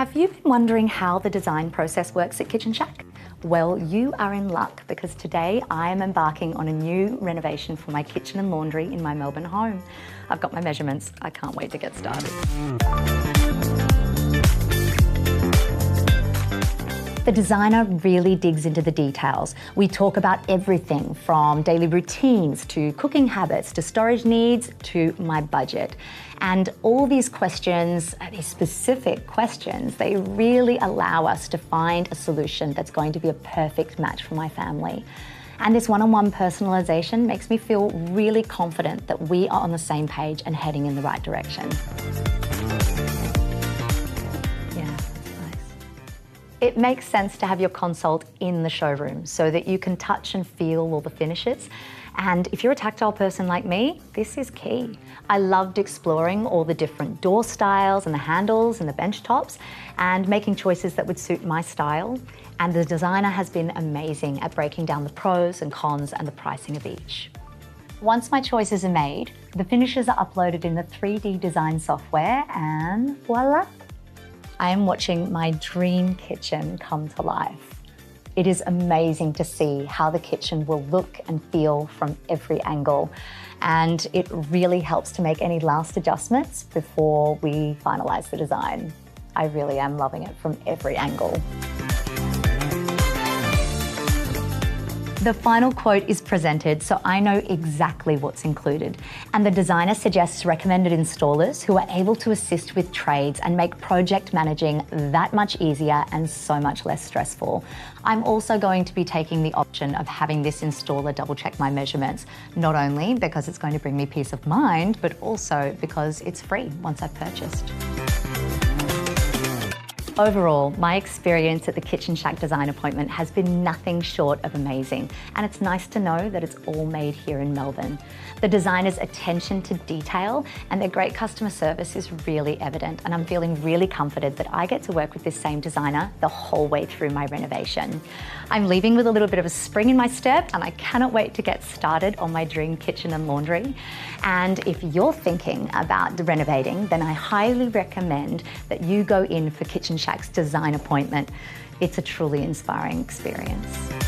Have you been wondering how the design process works at Kitchen Shack? Well, you are in luck because today I am embarking on a new renovation for my kitchen and laundry in my Melbourne home. I've got my measurements. I can't wait to get started. The designer really digs into the details. We talk about everything from daily routines to cooking habits to storage needs to my budget. And all these questions, these specific questions, they really allow us to find a solution that's going to be a perfect match for my family. And this one-on-one personalization makes me feel really confident that we are on the same page and heading in the right direction. It makes sense to have your consult in the showroom so that you can touch and feel all the finishes. And if you're a tactile person like me, this is key. I loved exploring all the different door styles and the handles and the bench tops and making choices that would suit my style. And the designer has been amazing at breaking down the pros and cons and the pricing of each. Once my choices are made, the finishes are uploaded in the 3D design software and voila! I am watching my dream kitchen come to life. It is amazing to see how the kitchen will look and feel from every angle. And it really helps to make any last adjustments before we finalize the design. I really am loving it from every angle. The final quote is presented, so I know exactly what's included. And the designer suggests recommended installers who are able to assist with trades and make project managing that much easier and so much less stressful. I'm also going to be taking the option of having this installer double check my measurements, not only because it's going to bring me peace of mind, but also because it's free once I've purchased. Overall, my experience at the Kitchen Shack design appointment has been nothing short of amazing, and it's nice to know that it's all made here in Melbourne. The designer's attention to detail and their great customer service is really evident, and I'm feeling really comforted that I get to work with this same designer the whole way through my renovation. I'm leaving with a little bit of a spring in my step, and I cannot wait to get started on my dream kitchen and laundry. And if you're thinking about renovating, then I highly recommend that you go in for Kitchen Shack's design appointment. It's a truly inspiring experience.